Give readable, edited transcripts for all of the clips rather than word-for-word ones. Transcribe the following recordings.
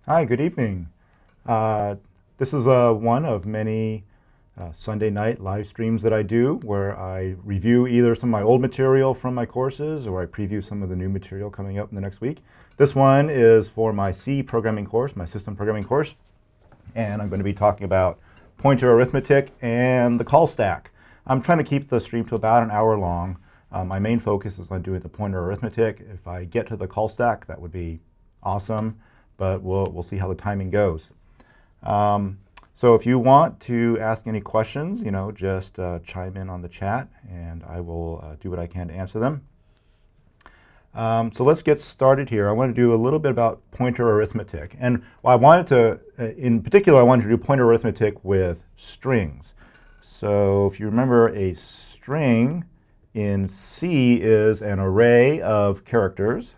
Hi, good evening. Uh, this is one of many Sunday night live streams that I do where I review either some of my old material from my courses or I preview some of the new material coming up in the next week. This one is for my C programming course, my system programming course, and I'm going to be talking about pointer arithmetic and the call stack. I'm trying to keep the stream to about an hour long. My main focus is on doing the pointer arithmetic. If I get to the call stack, that would be awesome, but we'll see how the timing goes. Um, so if you want to ask any questions, just chime in on the chat, and I will do what I can to answer them. So let's get started here. I want to do a little bit about pointer arithmetic. And I wanted to, in particular, I wanted to do pointer arithmetic with strings. So if you remember, a string in C is an array of characters,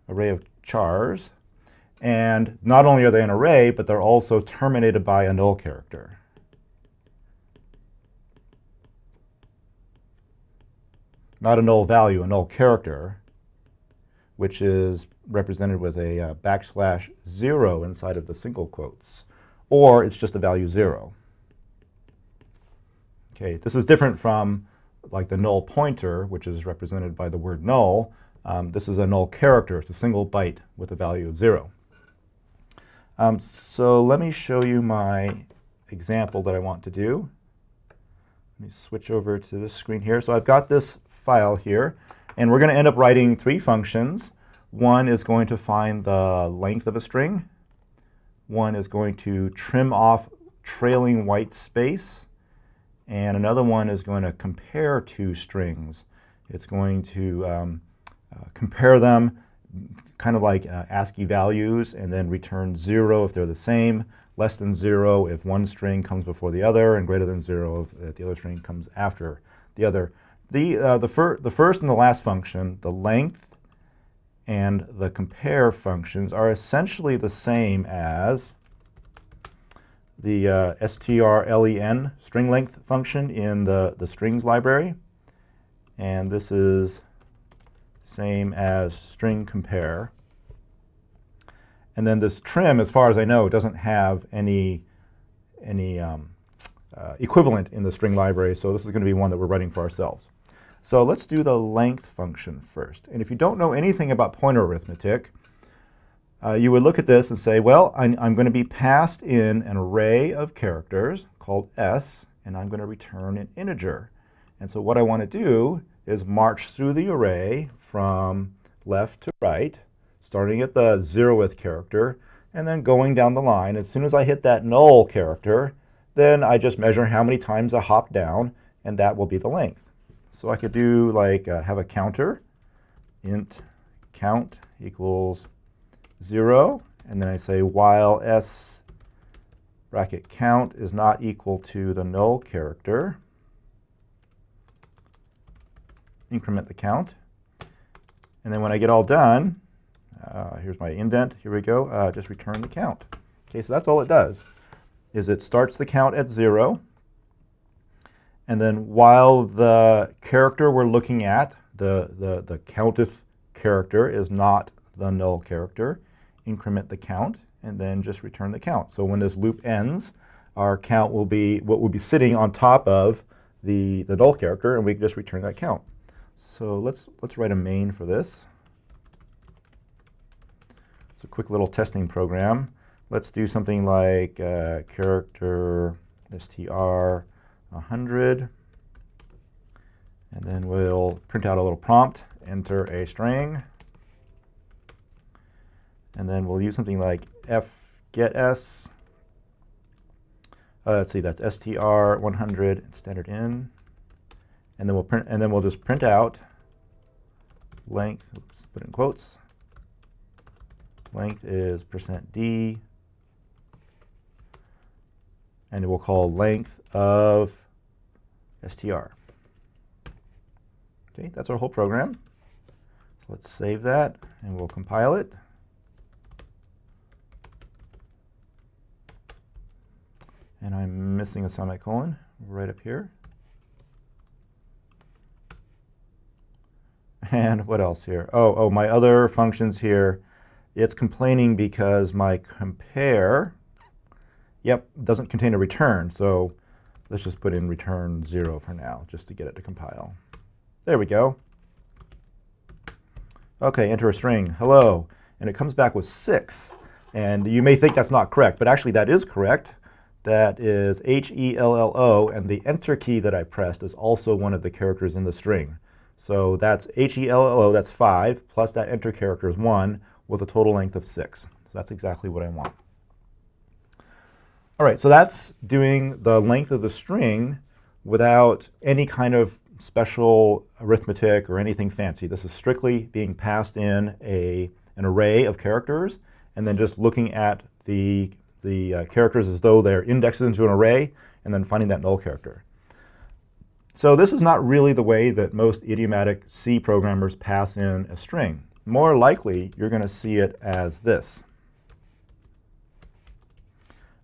array of chars. And not only are they an array, but they're also terminated by a null character. Not a null value, a null character, which is represented with a backslash 0 inside of the single quotes. Or it's just the value 0. Okay, this is different from like the null pointer, which is represented by the word null. This is a null character. It's a single byte with a value of 0. So let me show you my example that I want to do. Let me switch over to this screen here. So I've got this file here, and we're going to end up writing 3 functions. One is going to find the length of a string. One is going to trim off trailing white space. And another one is going to compare 2 strings. It's going to compare them kind of like ASCII values, and then return 0 if they're the same, less than 0 if one string comes before the other, and greater than 0 if the other string comes after the other. The first and the last function, the length and the compare functions, are essentially the same as the strlen string length function in the strings library. And this is same as string compare. And then this trim, as far as I know, doesn't have any equivalent in the string library, so this is going to be one that we're writing for ourselves. So let's do the length function first. And if you don't know anything about pointer arithmetic, you would look at this and say, well, I'm going to be passed in an array of characters called S, and I'm going to return an integer. And so what I want to do is march through the array from left to right, starting at the 0th character, and then going down the line. As soon as I hit that null character, then I just measure how many times I hop down, and that will be the length. So I could do like have a counter, int count equals 0, and then I say while s bracket count is not equal to the null character, increment the count. And then when I get all done, here's my indent, here we go, just return the count. Okay, so that's all it does, is it starts the count at 0, and then while the character we're looking at, the counteth character is not the null character, increment the count, and then just return the count. So when this loop ends, our count will be what will be sitting on top of the null character, and we can just return that count. So let's write a main for this. It's a quick little testing program. Let's do something like character str 100, and then we'll print out a little prompt, enter a string, and then we'll use something like fgetS. Let's see, that's str 100 standard in. And then we'll just print out length, oops, put it in quotes. Length is %d, and it will call length of str. Okay, that's our whole program. So let's save that, and we'll compile it. And I'm missing a semicolon right up here. And what else here? Oh, my other functions here It's complaining because my compare, yep, doesn't contain a return. So let's just put in return 0 for now, just to get it to compile. There we go. OK, enter a string, hello. And it comes back with 6. And you may think that's not correct, but actually that is correct. That is HELLO, and the enter key that I pressed is also one of the characters in the string. So that's HELLO, that's 5, plus that enter character is 1, with a total length of 6. So that's exactly what I want. All right, so that's doing the length of the string without any kind of special arithmetic or anything fancy. This is strictly being passed in an array of characters, and then just looking at the characters as though they're indexed into an array, and then finding that null character. So this is not really the way that most idiomatic C programmers pass in a string. More likely, you're going to see it as this.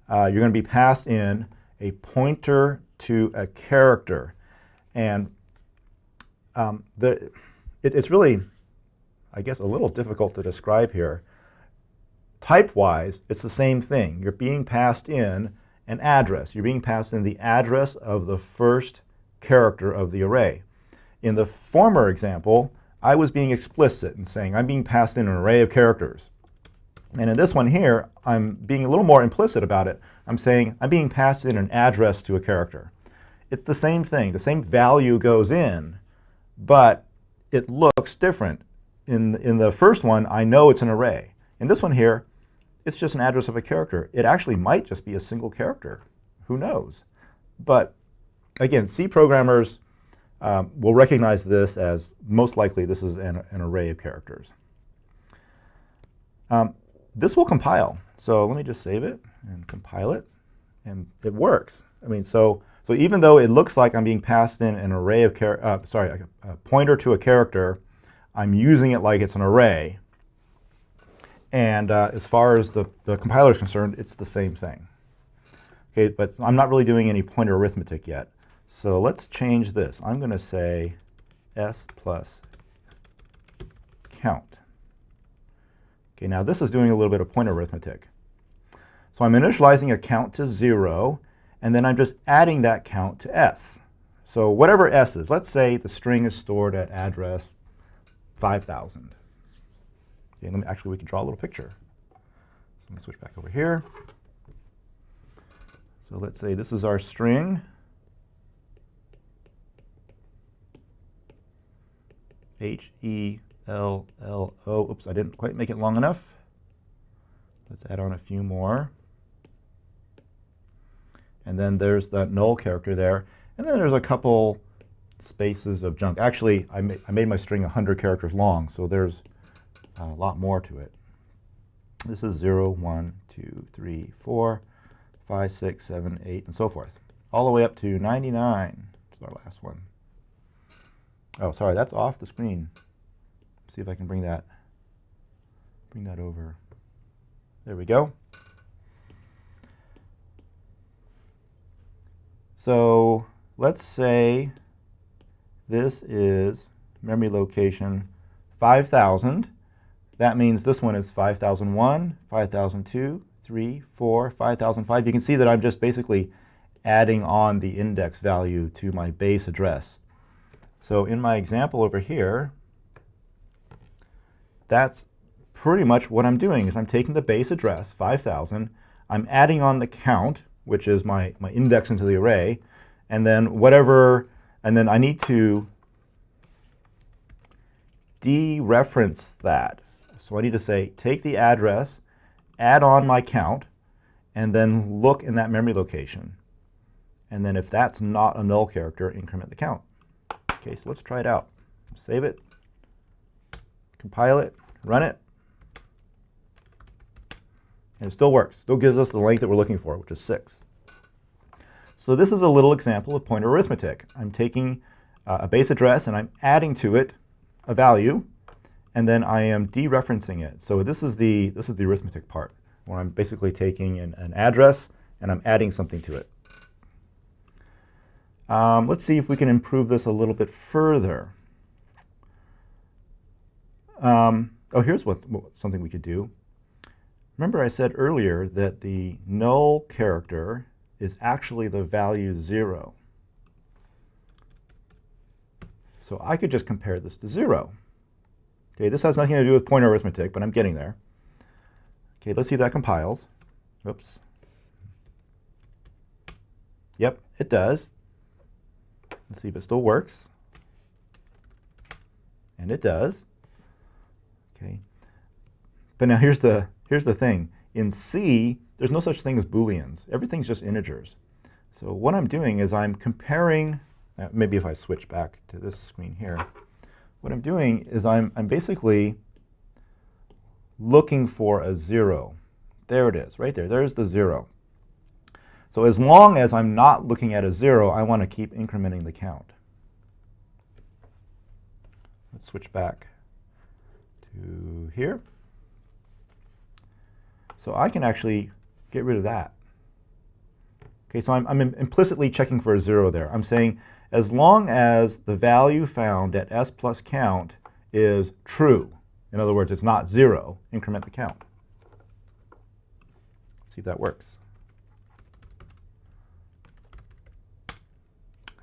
You're going to be passed in a pointer to a character. And it's really, I guess, a little difficult to describe here. Type-wise, it's the same thing. You're being passed in an address. You're being passed in the address of the first character of the array. In the former example, I was being explicit and saying I'm being passed in an array of characters. And in this one here, I'm being a little more implicit about it. I'm saying I'm being passed in an address to a character. It's the same thing. The same value goes in, but it looks different. In the first one, I know it's an array. In this one here, it's just an address of a character. It actually might just be a single character. Who knows? But again, C programmers will recognize this as most likely this is an array of characters. This will compile. So let me just save it and compile it, and it works. I mean, so even though it looks like I'm being passed in an array of a pointer to a character, I'm using it like it's an array. And as far as the compiler is concerned, it's the same thing. Okay, but I'm not really doing any pointer arithmetic yet. So let's change this. I'm going to say s plus count. Okay, now this is doing a little bit of pointer arithmetic. So I'm initializing a count to 0, and then I'm just adding that count to s. So whatever s is, let's say the string is stored at address 5,000. Okay, actually, we can draw a little picture. So let me switch back over here. So let's say this is our string. HELLO. Oops, I didn't quite make it long enough. Let's add on a few more. And then there's that null character there. And then there's a couple spaces of junk. Actually, I made my string 100 characters long, so there's a lot more to it. This is 0, 1, 2, 3, 4, 5, 6, 7, 8, and so forth. All the way up to 99 is our last one. Oh, sorry, that's off the screen. See if I can bring that over. There we go. So let's say this is memory location 5,000. That means this one is 5001, 5002, 3, 4, 5005. You can see that I'm just basically adding on the index value to my base address. So in my example over here, that's pretty much what I'm doing, is I'm taking the base address, 5,000, I'm adding on the count, which is my index into the array, and then and then I need to dereference that. So I need to say, take the address, add on my count, and then look in that memory location. And then if that's not a null character, increment the count. Okay, so let's try it out. Save it, compile it, run it, and it still works. Still gives us the length that we're looking for, which is 6. So this is a little example of pointer arithmetic. I'm taking a base address and I'm adding to it a value, and then I am dereferencing it. So this is the arithmetic part, where I'm basically taking an address and I'm adding something to it. Let's see if we can improve this a little bit further. Here's something we could do. remember I said earlier that the null character is actually the value 0. So I could just compare this to 0. Okay, this has nothing to do with pointer arithmetic, but I'm getting there. Okay, let's see if that compiles. Oops. Yep, it does. Let's see if it still works. And it does. Okay. But now here's the thing. In C, there's no such thing as Booleans. Everything's just integers. So what I'm doing is I'm comparing, maybe if I switch back to this screen here, what I'm doing is I'm basically looking for a 0. There it is, right there. There's the 0. So as long as I'm not looking at a 0, I want to keep incrementing the count. Let's switch back to here. So I can actually get rid of that. Okay, so I'm implicitly checking for a 0 there. I'm saying as long as the value found at s plus count is true, in other words, it's not 0, increment the count. See if that works.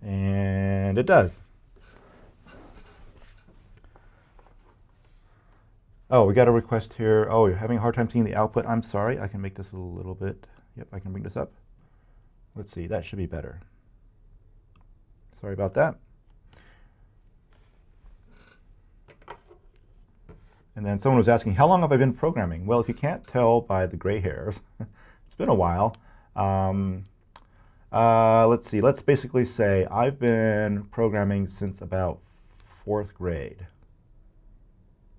And it does. Oh, we got a request here. Oh, you're having a hard time seeing the output. I'm sorry. I can make this a little bit. Yep, I can bring this up. Let's see. That should be better. Sorry about that. And then someone was asking, how long have I been programming? Well, if you can't tell by the gray hairs, it's been a while. Let's see. Let's basically say I've been programming since about 4th grade.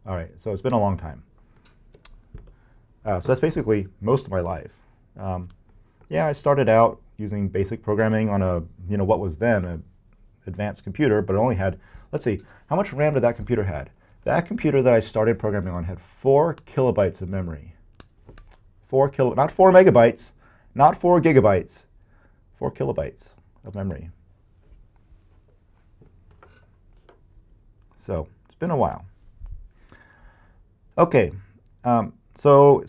All right, so it's been a long time. So that's basically most of my life. Yeah, I started out using basic programming on a, what was then an advanced computer, but it only had, let's see, how much RAM did that computer had? That computer that I started programming on had 4 kilobytes of memory. Not 4 megabytes, not 4 gigabytes, 4 kilobytes of memory. So it's been a while. Okay, so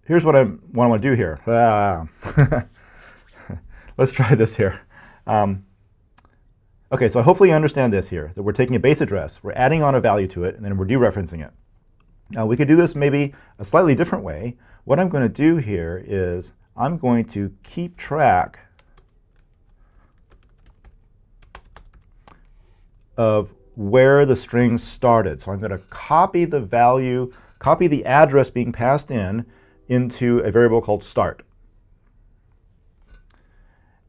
here's what I want to do here. Let's try this here. Okay, so hopefully you understand this here, that we're taking a base address, we're adding on a value to it, and then we're dereferencing it. Now we could do this maybe a slightly different way. What I'm going to do here is I'm going to keep track of where the string started. So I'm going to copy the value, copy the address being passed in into a variable called start.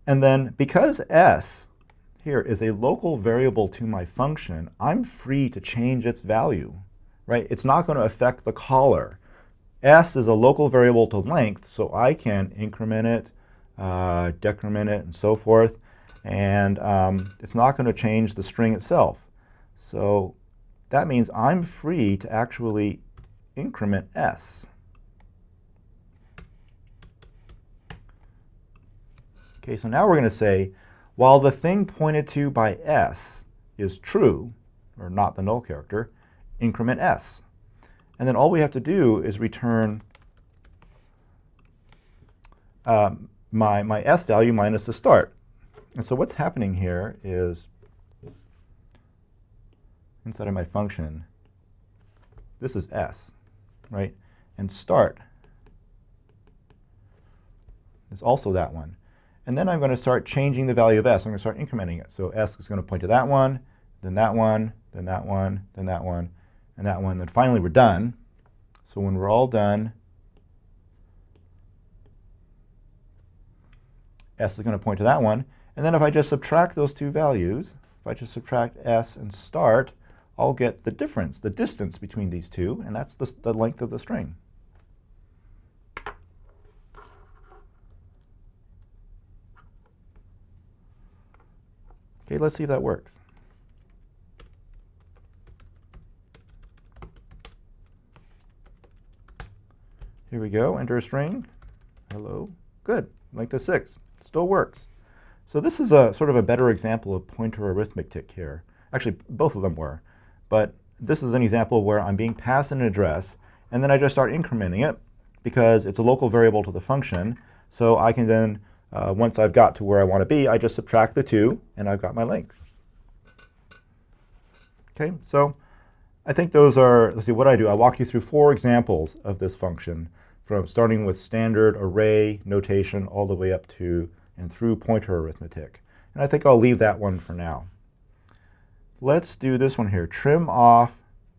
And then because s here is a local variable to my function, I'm free to change its value, right? It's not going to affect the caller. S is a local variable to length, so I can increment it, decrement it, and so forth. And it's not going to change the string itself. So that means I'm free to actually increment s. Okay, so now we're going to say, while the thing pointed to by s is true, or not the null character, increment s. And then all we have to do is return my s value minus the start. And so what's happening here is, inside of my function, this is s, right? And start is also that one. And then I'm going to start changing the value of s. I'm going to start incrementing it. So s is going to point to that one, then that one, then that one, then that one, and that one. Then finally we're done. So when we're all done, s is going to point to that one. And then if I just subtract those two values, if I just subtract s and start, I'll get the difference, the distance between these two, and that's the length of the string. Okay, let's see if that works. Here we go, enter a string. Hello, good, length is 6, still works. So this is a sort of a better example of pointer arithmetic here. Actually, both of them were. But this is an example where I'm being passed an address, and then I just start incrementing it because it's a local variable to the function. So I can then, once I've got to where I want to be, I just subtract the 2, and I've got my length. Okay, so I think those are, let's see what I do. I walk you through 4 examples of this function, from starting with standard array notation all the way up to and through pointer arithmetic. And I think I'll leave that one for now. Let's do this one here, trim off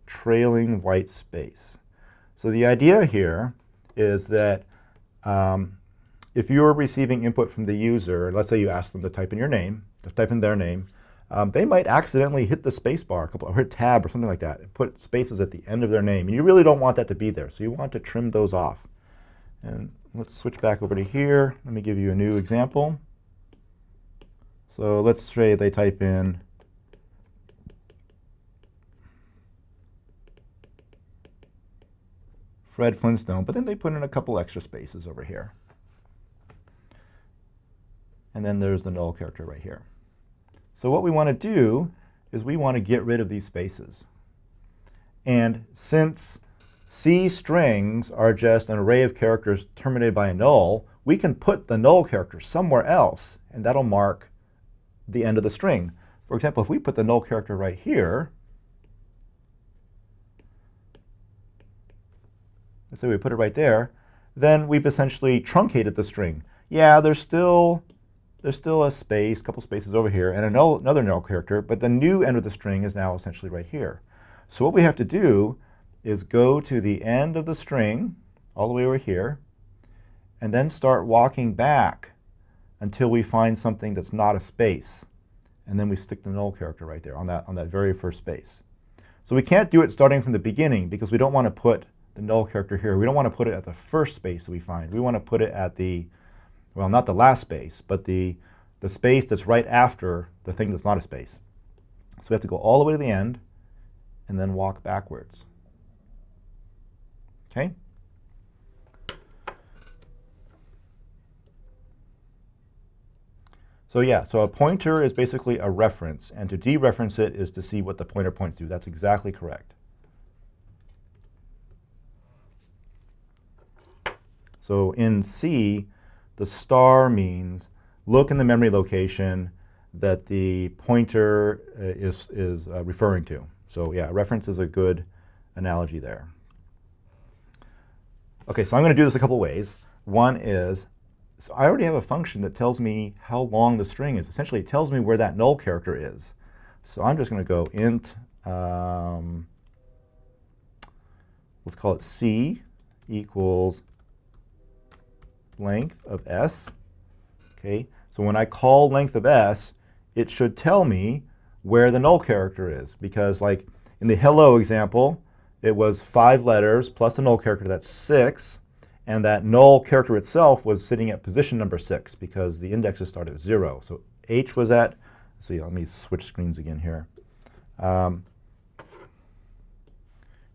trailing white space. So the idea here is that if you're receiving input from the user, let's say you ask them to type in your name, to type in their name, they might accidentally hit the space bar, or hit tab or something like that, and put spaces at the end of their name. And you really don't want that to be there, so you want to trim those off. And let's switch back over to here. Let me give you a new example. So let's say they type in Fred Flintstone, but then they put in a couple extra spaces over here. And then there's the null character right here. So what we want to do is we want to get rid of these spaces. And since C strings are just an array of characters terminated by a null, we can put the null character somewhere else, and that'll mark the end of the string. For example, if we put the null character right here, let's say we put it right there, then we've essentially truncated the string. Yeah, there's still a space, a couple spaces over here, and another null character, but the new end of the string is now essentially right here. So what we have to do is go to the end of the string, all the way over here, and then start walking back until we find something that's not a space. And then we stick the null character right there on that very first space. So we can't do it starting from the beginning because we don't want to put the null character here. We don't want to put it at the first space that we find. We want to put it at the, well, not the last space, but the space that's right after the thing that's not a space. So we have to go all the way to the end and then walk backwards. Okay? So yeah, so a pointer is basically a reference, and to dereference it is to see what the pointer points to. That's exactly correct. So in C, the star means look in the memory location that the pointer is referring to. So yeah, reference is a good analogy there. Okay, so I'm going to do this a couple ways. One is, so I already have a function that tells me how long the string is. Essentially, it tells me where that null character is. So I'm just going to go int, let's call it C equals length of s. Okay, so when I call length of s, it should tell me where the null character is, because like in the hello example, it was 5 letters plus a null character, that's 6, and that null character itself was sitting at position number 6 because the indexes start at 0. So h was at, let's see, let me switch screens again here.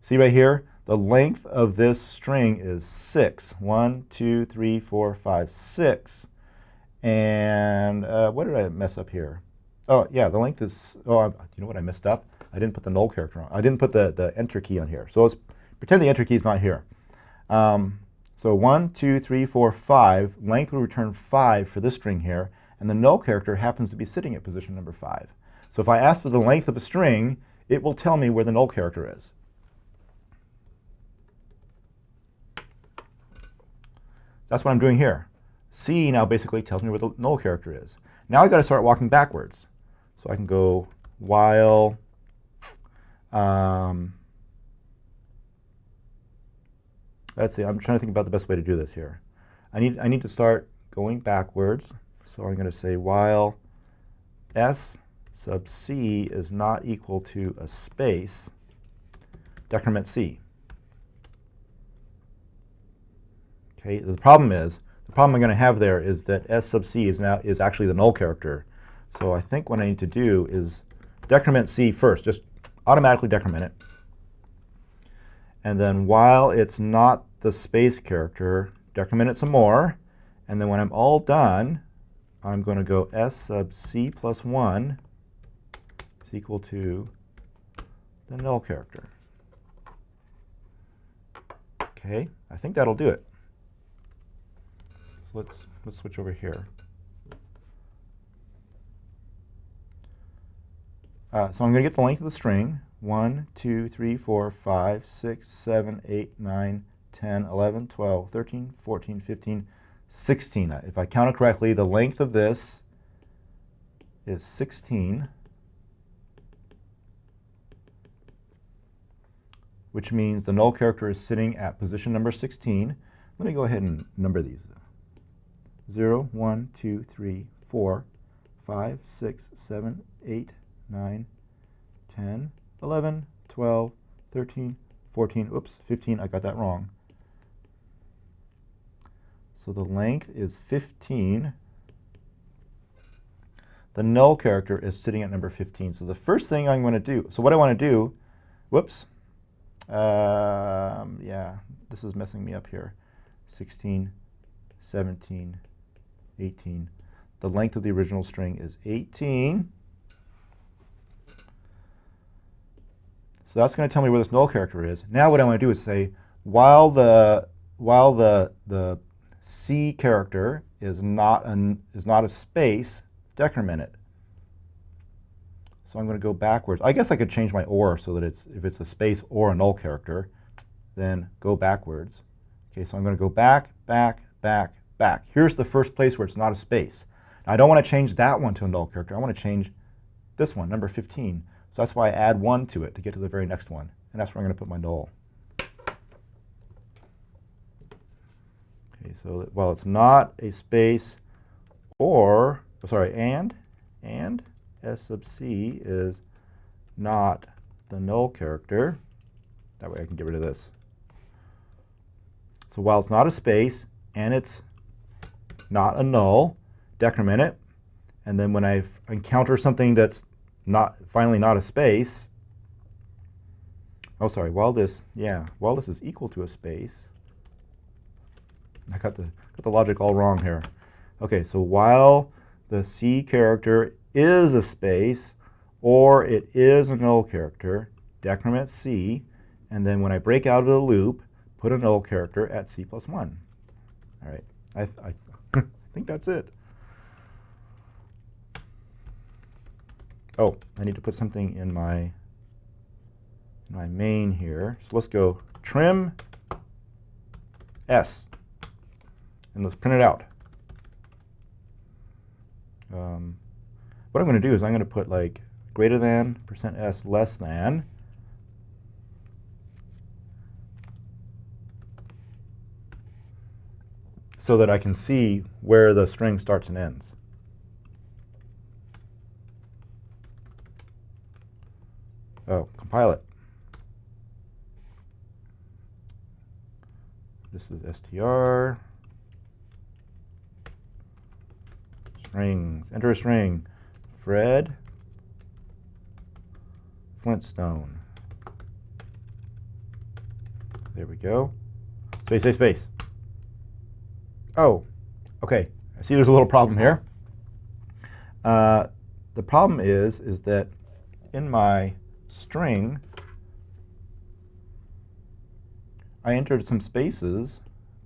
See right here, the length of this string is 6. 1, 2, 3, 4, 5, 6. And what did I mess up here? Oh, yeah, the length is, oh, you know what I messed up? I didn't put the null character on. I didn't put the enter key on here. So let's pretend the enter key is not here. So 1, 2, 3, 4, 5. Length will return 5 for this string here, and the null character happens to be sitting at position number 5. So if I ask for the length of a string, it will tell me where the null character is. That's what I'm doing here. C now basically tells me where the null character is. Now I've got to start walking backwards. So I can go while let's see, I'm trying to think about the best way to do this here. I need to start going backwards. So I'm going to say while s sub c is not equal to a space, decrement c. Okay, the problem I'm going to have there is that s sub c is actually the null character. So I think what I need to do is decrement c first, just automatically decrement it. And then while it's not the space character, decrement it some more. And then when I'm all done, I'm going to go s sub c plus 1 is equal to the null character. Okay, I think that'll do it. So let's switch over here. So I'm going to get the length of the string. 1, 2, 3, 4, 5, 6, 7, 8, 9, 10, 11, 12, 13, 14, 15, 16. If I count it correctly, the length of this is 16, which means the null character is sitting at position number 16. Let me go ahead and number these. 0, 1, 2, 3, 4, 5, 6, 7, 8, 9, 10, 11, 12, 13, 14, oops, 15, I got that wrong. So the length is 15. The null character is sitting at number 15. So the first thing I'm going to do, so what I want to do, whoops, yeah, this is messing me up here. 16, 17, 18. The length of the original string is 18. So that's going to tell me where this null character is. Now what I want to do is say, while the C character is not a space, decrement it. So I'm going to go backwards. I guess I could change my or so that if it's a space or a null character, then go backwards. Okay, so I'm going to go back, back, back, back. Here's the first place where it's not a space. Now I don't want to change that one to a null character. I want to change this one, number 15. So that's why I add 1 to it to get to the very next one. And that's where I'm going to put my null. Okay, so while it's not a space or, sorry, and S sub C is not the null character. That way I can get rid of this. So while it's not a space and it's not a null, decrement it. And then when I encounter something that's finally not a space, oh sorry, while this is equal to a space, I got the logic all wrong here. Okay, so while the C character is a space or it is a null character, decrement C, and then when I break out of the loop, put a null character at C plus 1. All right, I think that's it. Oh, I need to put something in my main here. So let's go trim S, and let's print it out. What I'm going to do is I'm going to put like greater than, %s less than, so that I can see where the string starts and ends. Oh, compile it. This is str. Strings. Enter a string. Fred Flintstone. There we go. Space, space, space. Oh, okay. I see there's a little problem here. The problem is that in my string, I entered some spaces,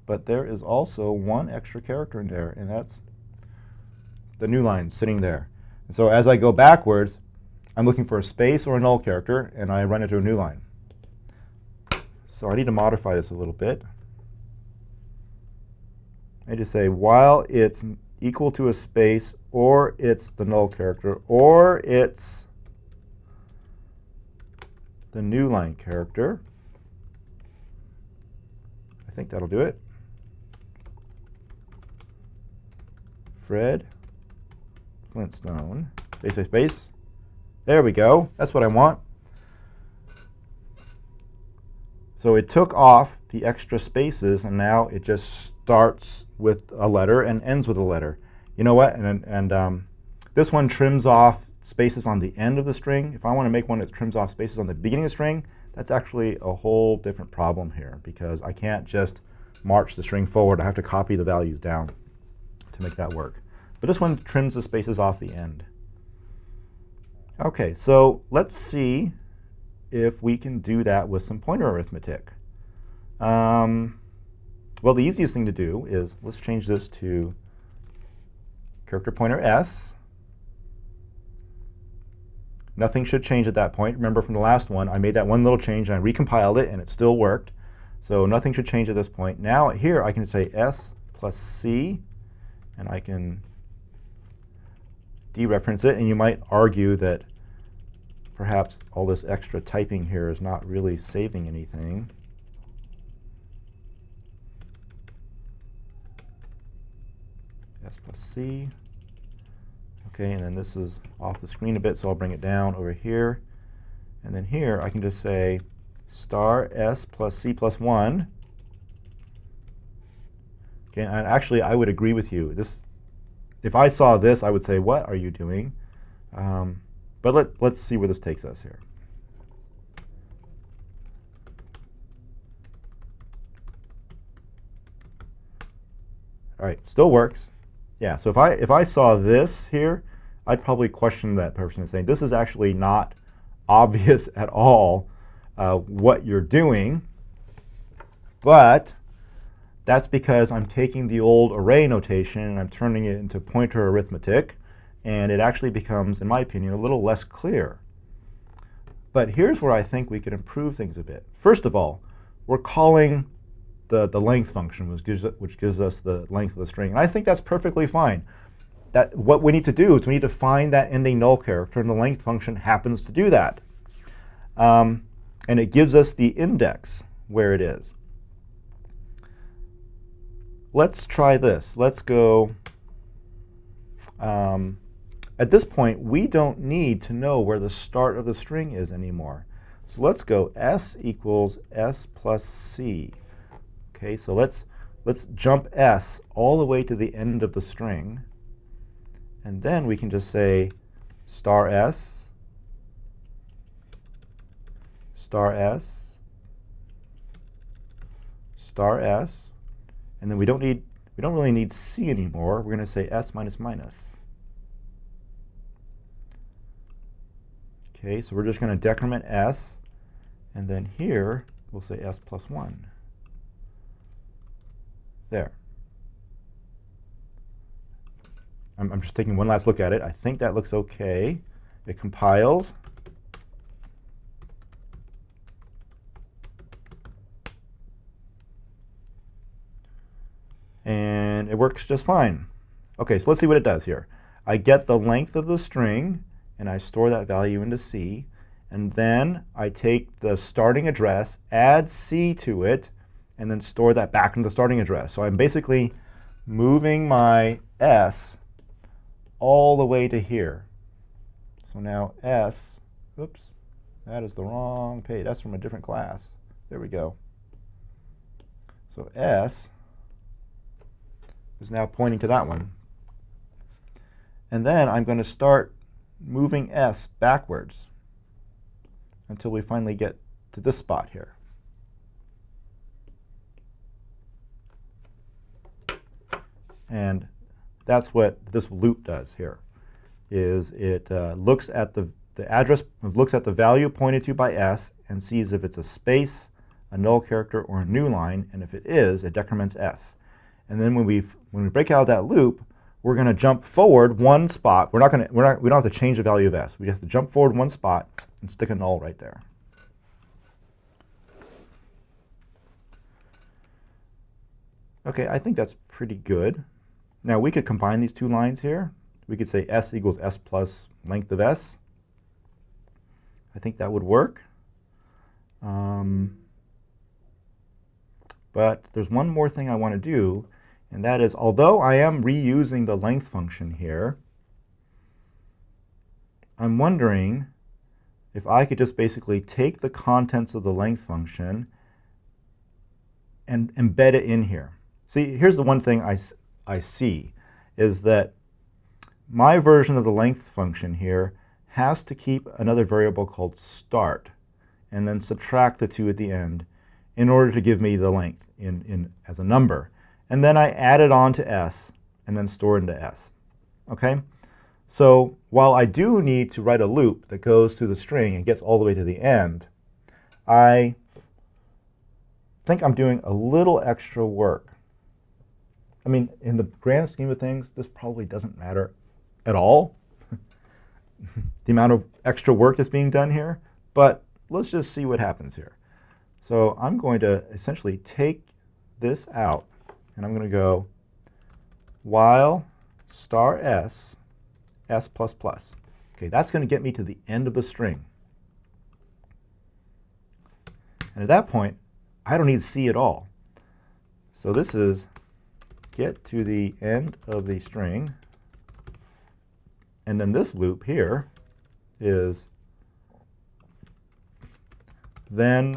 but there is also one extra character in there, and that's the new line sitting there. And so as I go backwards, I'm looking for a space or a null character, and I run into a new line. So I need to modify this a little bit. I just say while it's equal to a space, or it's the null character, or it's the new line character. I think that'll do it. Fred Flintstone, space, space, space. There we go. That's what I want. So it took off the extra spaces, and now it just starts with a letter and ends with a letter. You know what? And this one trims off spaces on the end of the string. If I want to make one that trims off spaces on the beginning of the string, that's actually a whole different problem here, because I can't just march the string forward. I have to copy the values down to make that work. But this one trims the spaces off the end. Okay, so let's see if we can do that with some pointer arithmetic. Well, the easiest thing to do is let's change this to character pointer s. Nothing should change at that point. Remember from the last one, I made that one little change and I recompiled it and it still worked. So nothing should change at this point. Now here I can say s plus c, and I can dereference it, and you might argue that perhaps all this extra typing here is not really saving anything. S plus c. Okay, and then this is off the screen a bit, so I'll bring it down over here. And then here I can just say star s plus c plus 1. Okay, and actually I would agree with you. If I saw this, I would say, what are you doing? But let's see where this takes us here. All right, still works. Yeah, so if I saw this here, I'd probably question that person and saying, this is actually not obvious at all what you're doing. But that's because I'm taking the old array notation and I'm turning it into pointer arithmetic, and it actually becomes, in my opinion, a little less clear. But here's where I think we could improve things a bit. First of all, we're calling the length function, which gives us the length of the string. And I think that's perfectly fine. What we need to do is we need to find that ending null character, and the length function happens to do that. And it gives us the index where it is. Let's try this. Let's go, at this point, we don't need to know where the start of the string is anymore. So let's go s equals s plus c. Okay, so let's jump s all the way to the end of the string. And then we can just say star s, star s, star s. And then we don't really need c anymore. We're going to say s minus minus. Okay, so we're just going to decrement s, and then here we'll say s plus 1. There. I'm just taking one last look at it. I think that looks okay. It compiles. And it works just fine. Okay, so let's see what it does here. I get the length of the string, and I store that value into C. And then I take the starting address, add C to it, and then store that back into the starting address. So I'm basically moving my S all the way to here. So now S, oops, that is the wrong page. That's from a different class. There we go. So S is now pointing to that one. And then I'm going to start moving S backwards until we finally get to this spot here. And that's what this loop does here, is it looks at the address, looks at the value pointed to by S and sees if it's a space, a null character, or a new line, and if it is, it decrements S. And then when we break out of that loop, we're going to jump forward one spot. We don't have to change the value of S. We just have to jump forward one spot and stick a null right there. Okay, I think that's pretty good. Now we could combine these two lines here. We could say S equals S plus length of S. I think that would work. But there's one more thing I want to do, and that is, although I am reusing the length function here, I'm wondering if I could just basically take the contents of the length function and embed it in here. See, here's the one thing I see, is that my version of the length function here has to keep another variable called start and then subtract the 2 at the end in order to give me the length as a number. And then I add it on to S and then store it into S. Okay? So while I do need to write a loop that goes through the string and gets all the way to the end, I think I'm doing a little extra work. I mean, in the grand scheme of things, this probably doesn't matter at all, the amount of extra work that's being done here, but let's just see what happens here. So I'm going to essentially take this out, and I'm going to go while star s, s plus plus. Okay, that's going to get me to the end of the string. And at that point, I don't need C at all. So this is get to the end of the string, and then this loop here is then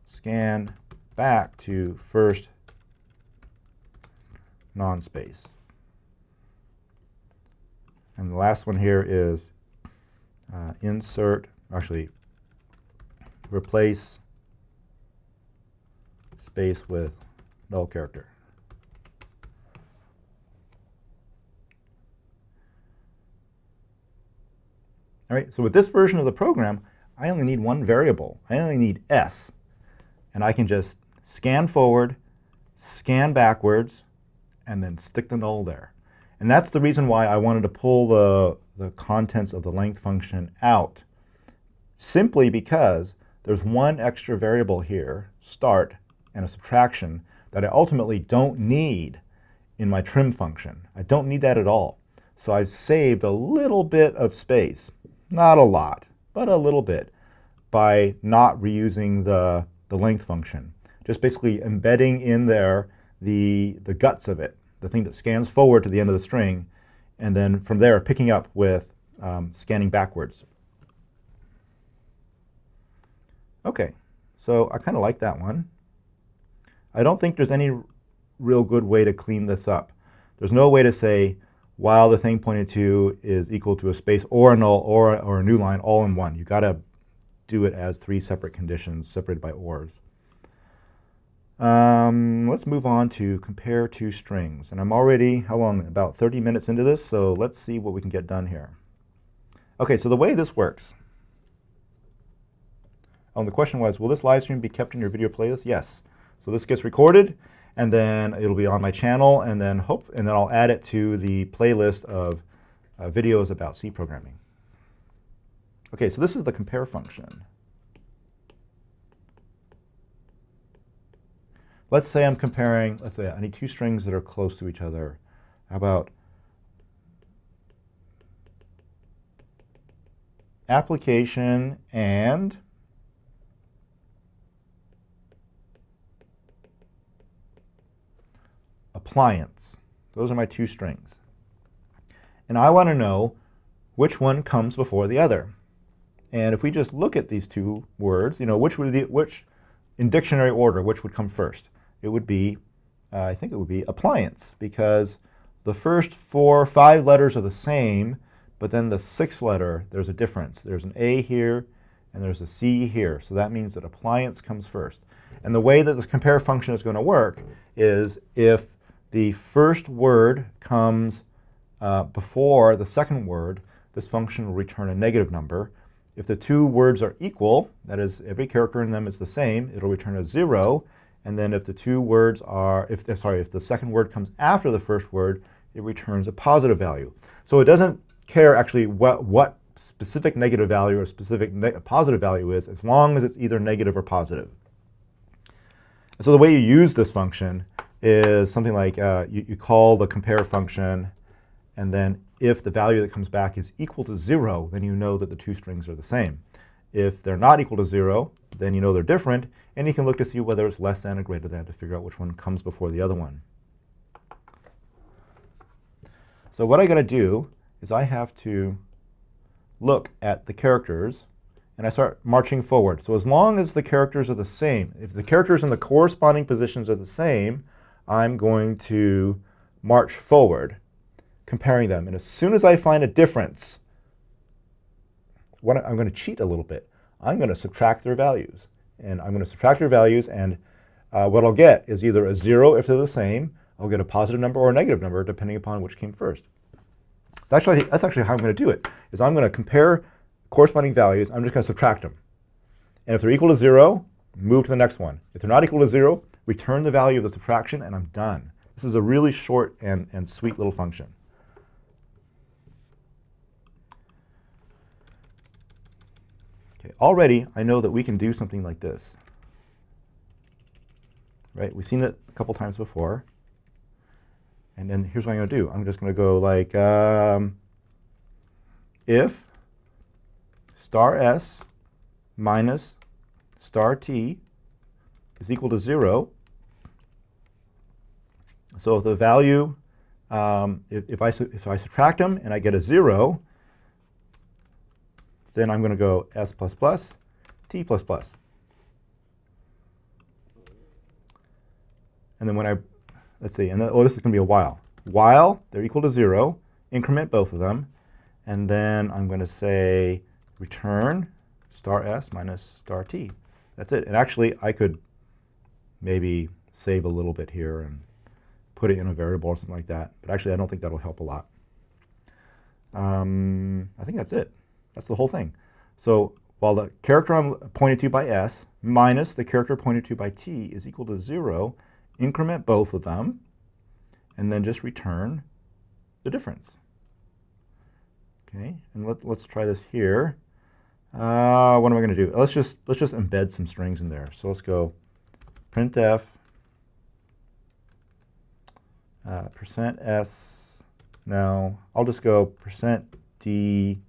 scan back to first non-space. And the last one here is insert, actually replace space with null character. All right, so with this version of the program, I only need one variable. I only need s. And I can just scan forward, scan backwards, and then stick the null there. And that's the reason why I wanted to pull the contents of the length function out, simply because there's one extra variable here, start, and a subtraction, that I ultimately don't need in my trim function. I don't need that at all. So I've saved a little bit of space. Not a lot, but a little bit, by not reusing the length function. Just basically embedding in there the guts of it, the thing that scans forward to the end of the string, and then from there picking up with scanning backwards. Okay, so I kind of like that one. I don't think there's any real good way to clean this up. There's no way to say, while the thing pointed to is equal to a space or a null or a new line all in one. You've got to do it as three separate conditions separated by ors. Let's move on to compare two strings. And I'm already, how long? About 30 minutes into this, so let's see what we can get done here. Okay, so the way this works. The question was, will this live stream be kept in your video playlist? Yes. So this gets recorded, and then it'll be on my channel, and then I'll add it to the playlist of videos about C programming. Okay, so this is the compare function. Let's say I'm comparing, let's say I need two strings that are close to each other. How about application and appliance. Those are my two strings. And I want to know which one comes before the other. And if we just look at these two words, you know, which in dictionary order, which would come first? It would be, I think it would be appliance, because the first 4 or 5 letters are the same, but then the 6th letter, there's a difference. There's an A here, and there's a C here. So that means that appliance comes first. And the way that this compare function is going to work is if the first word comes before the second word, this function will return a negative number. If the two words are equal, that is, every character in them is the same, it'll return a 0. And then if the two words are, if the second word comes after the first word, it returns a positive value. So it doesn't care actually what specific negative value or specific positive value is, as long as it's either negative or positive. And so the way you use this function is something like you call the compare function, and then if the value that comes back is equal to 0, then you know that the two strings are the same. If they're not equal to 0, then you know they're different, and you can look to see whether it's less than or greater than to figure out which one comes before the other one. So what I got to do is I have to look at the characters, and I start marching forward. So as long as the characters are the same, if the characters in the corresponding positions are the same, I'm going to march forward, comparing them. And as soon as I find a difference, I'm going to cheat a little bit. I'm going to subtract their values. And I'm going to subtract their values, and what I'll get is either a 0 if they're the same, I'll get a positive number or a negative number, depending upon which came first. That's actually how I'm going to do it, is I'm going to compare corresponding values. I'm just going to subtract them. And if they're equal to 0, move to the next one. If they're not equal to 0, return the value of the subtraction, and I'm done. This is a really short and sweet little function. Okay, already I know that we can do something like this. Right? We've seen it a couple times before. And then here's what I'm going to do. I'm just going to go like if star s minus star t is equal to 0. So if the value, if I subtract them and I get a 0, then I'm going to go s plus plus t plus plus. And then when I, let's see, and this is going to be a while. While they're equal to 0, increment both of them, and then I'm going to say return star s minus star t. That's it. And actually, I could maybe save a little bit here and put it in a variable or something like that. But actually, I don't think that'll help a lot. I think that's it. That's the whole thing. So while the character I'm pointed to by s minus the character pointed to by t is equal to 0, increment both of them, and then just return the difference. Okay, and let's try this here. What am I going to do? Let's just embed some strings in there. So let's go printf %s. Now I'll just go %d,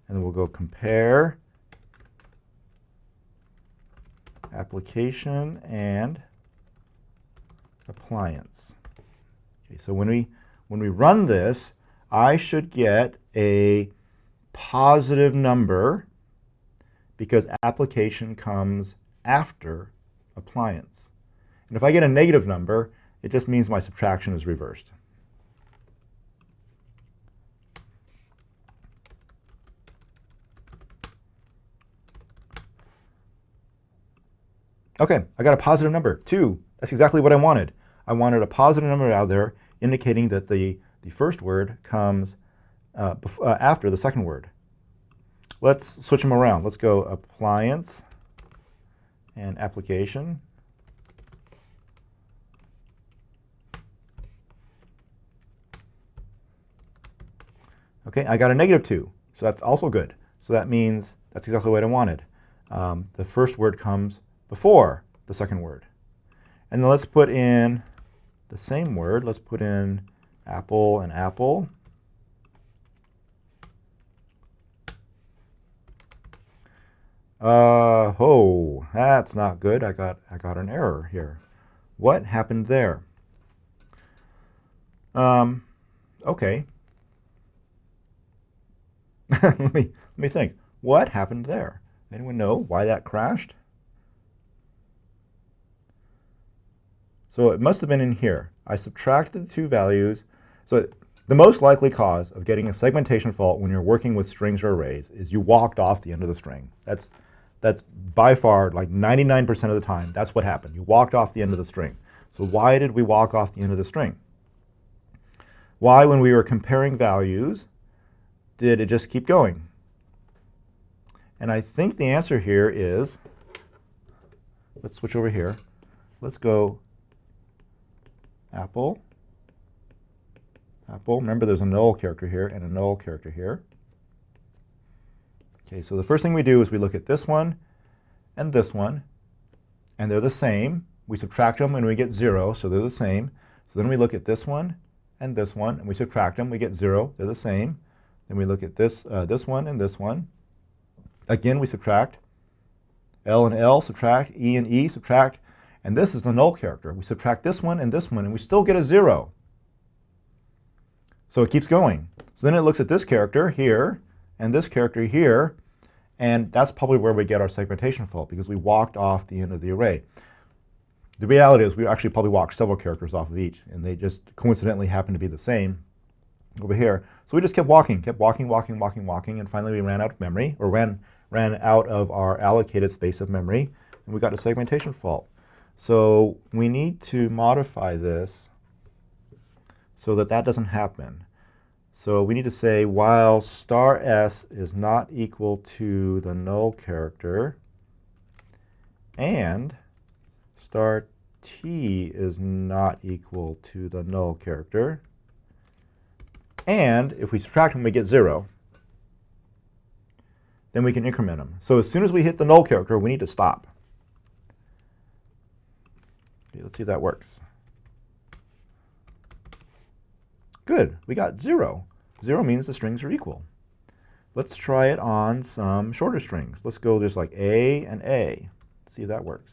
and then we'll go compare application and appliance. Okay, so when we run this, I should get a positive number because application comes after appliance. And if I get a negative number, it just means my subtraction is reversed. Okay, I got a positive number, 2. That's exactly what I wanted. I wanted a positive number out there indicating that the first word comes after the second word. Let's switch them around. Let's go appliance and application. Okay, I got a -2, so that's also good. So that means that's exactly what I wanted. The first word comes before the second word. And then let's put in the same word. Let's put in apple and apple. Oh, that's not good. I got an error here. What happened there? Okay. let me think. What happened there? Anyone know why that crashed? So it must have been in here. I subtracted the two values. So the most likely cause of getting a segmentation fault when you're working with strings or arrays is you walked off the end of the string. That's by far like 99% of the time. That's what happened. You walked off the end of the string. So why did we walk off the end of the string? Why, when we were comparing values, did it just keep going? And I think the answer here is, let's switch over here. Let's go apple, apple. Remember, there's a null character here and a null character here. Okay, so the first thing we do is we look at this one, and they're the same. We subtract them and we get 0, so they're the same. So then we look at this one, and we subtract them, we get 0, they're the same. Then we look at this one and this one. Again, we subtract. L and L subtract, E and E subtract, and this is the null character. We subtract this one, and we still get a 0. So it keeps going. So then it looks at this character here, and this character here, and that's probably where we get our segmentation fault, because we walked off the end of the array. The reality is we actually probably walked several characters off of each, and they just coincidentally happen to be the same over here. So we just kept walking, and finally we ran out of memory, or ran out of our allocated space of memory, and we got a segmentation fault. So we need to modify this so that that doesn't happen. So we need to say while star s is not equal to the null character and star t is not equal to the null character. And if we subtract them, we get 0. Then we can increment them. So as soon as we hit the null character, we need to stop. Okay, let's see if that works. Good, we got 0. 0 means the strings are equal. Let's try it on some shorter strings. Let's go just like A and A. See if that works.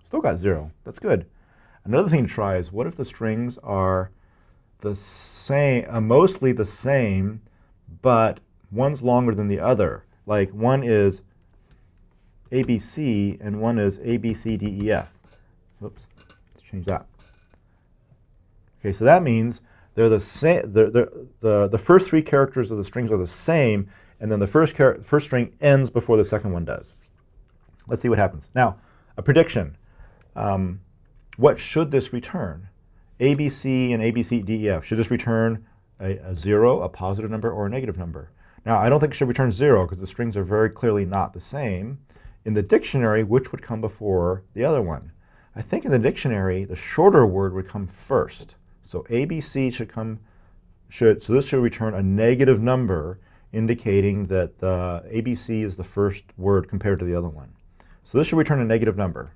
Still got 0. That's good. Another thing to try is what if the strings are the same, mostly the same, but one's longer than the other. Like one is ABC and one is ABCDEF. Whoops, let's change that. Okay, so that means they're the same. The first 3 characters of the strings are the same, and then the first string ends before the second one does. Let's see what happens. Now, a prediction. What should this return? ABC and ABCDEF, should this return a 0, a positive number, or a negative number? Now, I don't think it should return 0 because the strings are very clearly not the same. In the dictionary, which would come before the other one? I think in the dictionary, the shorter word would come first. So ABC so this should return a negative number, indicating that ABC is the first word compared to the other one. So this should return a negative number.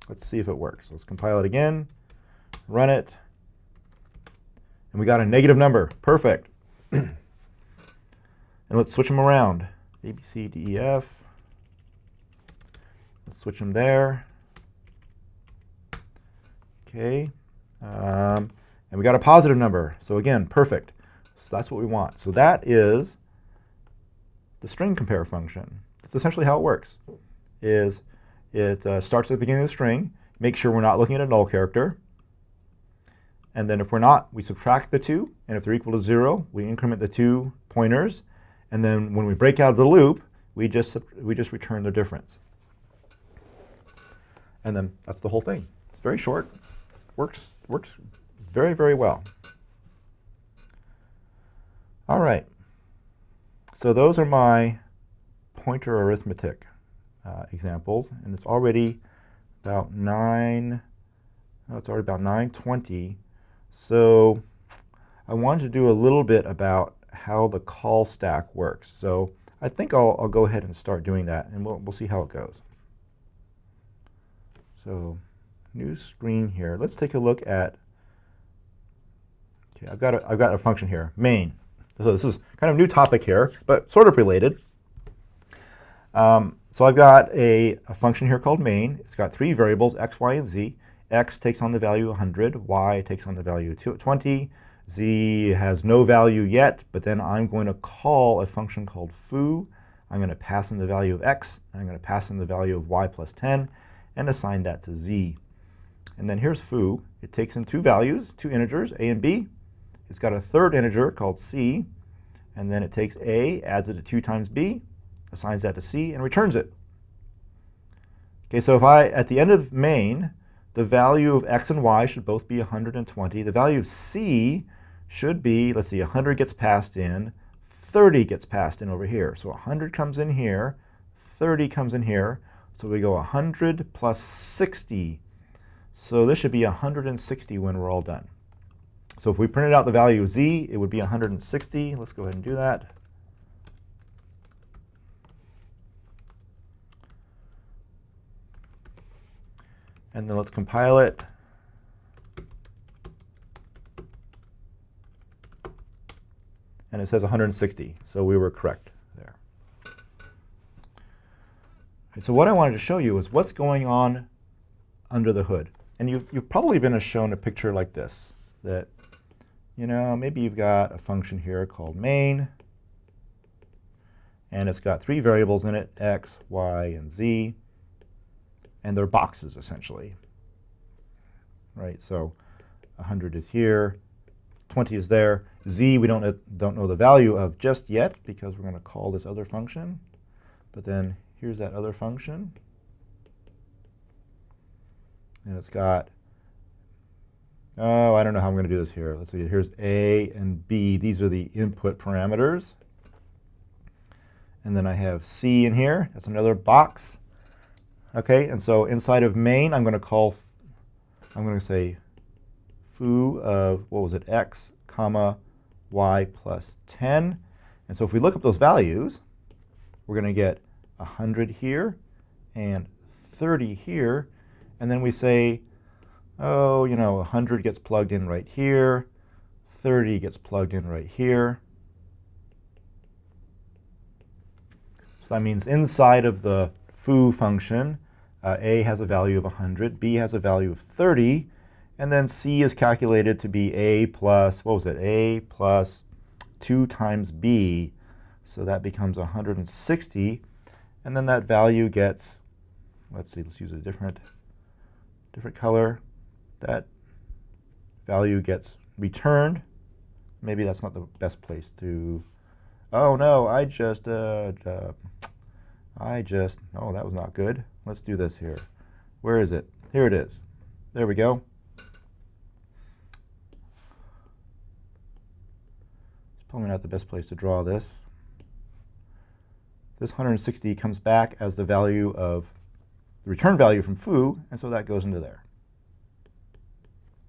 Let's see if it works. Let's compile it again, run it, and we got a negative number. Perfect. And let's switch them around. A, B, C, D, E, F. Let's switch them there. Okay. And we got a positive number. So again, perfect. So that's what we want. So that is the string compare function. That's essentially how it works. It starts at the beginning of the string, make sure we're not looking at a null character, and then if we're not, we subtract the 2, and if they're equal to 0, we increment the 2 pointers, and then when we break out of the loop, we just return the difference. And then that's the whole thing. It's very short, works very, very well. All right, so those are my pointer arithmetic examples, and it's already about 9:20. So I wanted to do a little bit about how the call stack works. So I think I'll go ahead and start doing that, and we'll see how it goes. So new screen here. Let's take a look at. Okay, I've got a function here, main. So this is kind of a new topic here, but sort of related. So I've got a function here called main. It's got 3 variables, x, y, and z. X takes on the value 100, y takes on the value 20, z has no value yet, but then I'm going to call a function called foo. I'm going to pass in the value of x, I'm going to pass in the value of y plus 10, and assign that to z. And then here's foo. It takes in 2 values, 2 integers, a and b. It's got a third integer called c, and then it takes a, adds it to 2 times b, assigns that to c, and returns it. Okay, so if at the end of main, the value of x and y should both be 120. The value of c should be, let's see, 100 gets passed in, 30 gets passed in over here. So 100 comes in here, 30 comes in here. So we go 100 plus 60. So this should be 160 when we're all done. So if we printed out the value of z, it would be 160. Let's go ahead and do that. And then let's compile it. And it says 160, so we were correct there. Okay, so what I wanted to show you is what's going on under the hood. And you've probably been shown a picture like this, that, you know, maybe you've got a function here called main, and it's got 3 variables in it, x, y, and z. And they're boxes, essentially. Right, so 100 is here, 20 is there. Z we don't know the value of just yet because we're going to call this other function. But then here's that other function. And it's got, oh, I don't know how I'm going to do this here. Let's see, here's A and B. These are the input parameters. and then I have C in here. That's another box. Okay, and so inside of main, I'm going to say foo of, what was it, x comma y plus 10. And so if we look up those values, we're going to get 100 here and 30 here. And then we say, oh, 100 gets plugged in right here. 30 gets plugged in right here. So that means inside of the foo function, a has a value of 100, b has a value of 30, and then c is calculated to be a plus, what was it, a plus 2 times b. So that becomes 160, and then that value gets, let's see, let's use a different color. That value gets returned. Maybe that's not the best place to, oh no, oh, that was not good. Let's do this here. Where is it? Here it is. There we go. It's probably not the best place to draw this. This 160 comes back as the value of the return value from foo, and so that goes into there.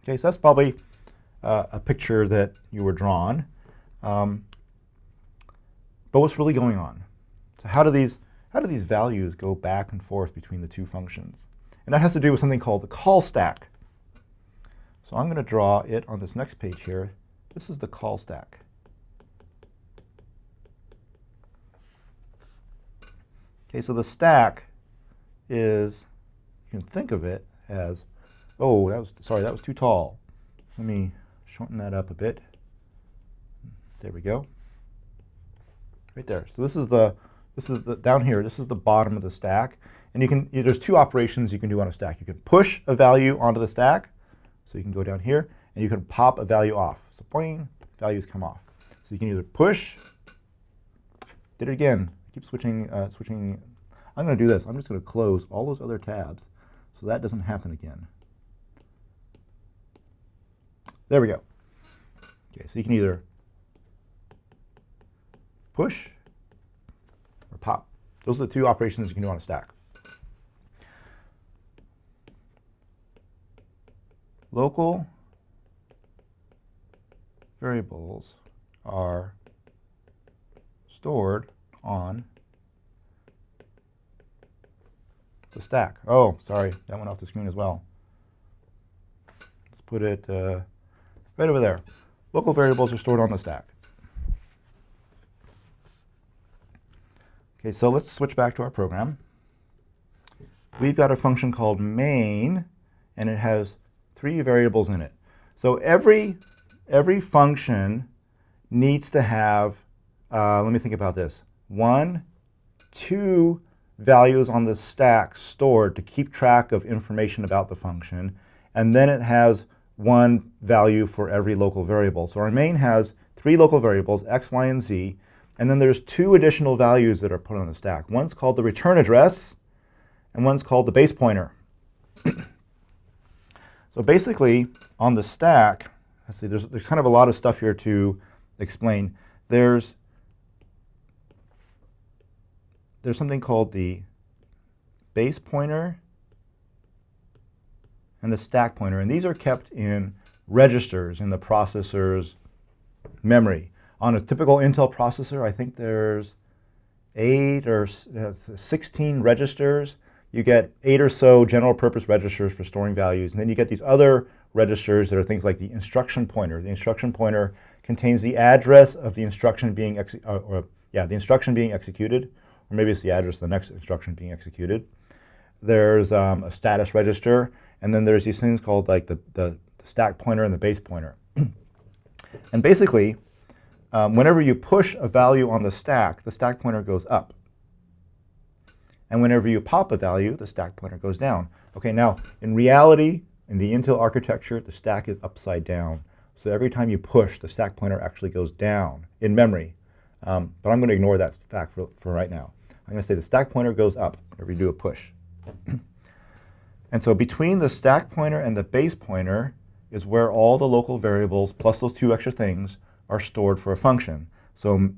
Okay, so that's probably a picture that you were drawn. But what's really going on? So how do these values go back and forth between the two functions? And that has to do with something called the call stack. So I'm going to draw it on this next page here. This is the call stack. Okay, so the stack is, you can think of it as, oh, that was too tall. Let me shorten that up a bit. There we go. Right there. So this is the down here, this is the bottom of the stack. And there's two operations you can do on a stack. You can push a value onto the stack. So you can go down here and you can pop a value off. So boing, values come off. So you can either push, did it again. Keep switching. I'm going to do this. I'm just going to close all those other tabs so that doesn't happen again. There we go. Okay, so you can either push or pop. Those are the two operations you can do on a stack. Local variables are stored on the stack. Oh, sorry, that went off the screen as well. Let's put it right over there. Local variables are stored on the stack. Okay, so let's switch back to our program. We've got a function called main, and it has 3 variables in it. So every function needs to have, let me think about this, 1, 2 values on the stack stored to keep track of information about the function, and then it has 1 value for every local variable. So our main has 3 local variables, x, y, and z, and then there's 2 additional values that are put on the stack. One's called the return address, and one's called the base pointer. So basically, on the stack, let's see, there's kind of a lot of stuff here to explain. There's something called the base pointer and the stack pointer, and these are kept in registers in the processor's memory. On a typical Intel processor, I think there's 8 or 16 registers. You get 8 or so general purpose registers for storing values, and then you get these other registers that are things like the instruction pointer. The instruction pointer contains the address of the instruction being the instruction being executed, or maybe it's the address of the next instruction being executed. There's a status register, and then there's these things called like the stack pointer and the base pointer. And basically, whenever you push a value on the stack pointer goes up. And whenever you pop a value, the stack pointer goes down. Okay, now in reality, in the Intel architecture, the stack is upside down. So every time you push, the stack pointer actually goes down in memory. But I'm going to ignore that fact for right now. I'm going to say the stack pointer goes up whenever you do a push. And so between the stack pointer and the base pointer is where all the local variables plus those 2 extra things are stored for a function. So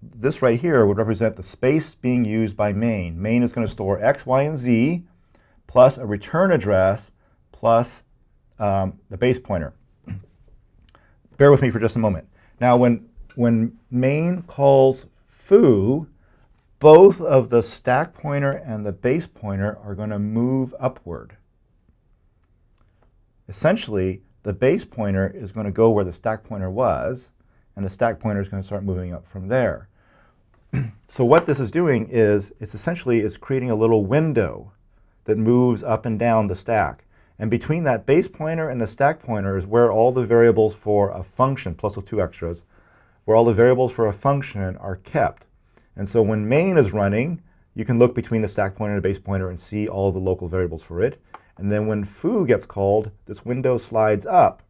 this right here would represent the space being used by main. Main is going to store x, y, and z plus a return address plus the base pointer. Bear with me for just a moment. Now, when main calls foo, both of the stack pointer and the base pointer are going to move upward. Essentially, the base pointer is going to go where the stack pointer was, and the stack pointer is going to start moving up from there. So what this is doing is it's creating a little window that moves up and down the stack. And between that base pointer and the stack pointer is where all the variables for a function, plus those two extras, where all the variables for a function are kept. And so when main is running, you can look between the stack pointer and the base pointer and see all of the local variables for it. And then when foo gets called, this window slides up,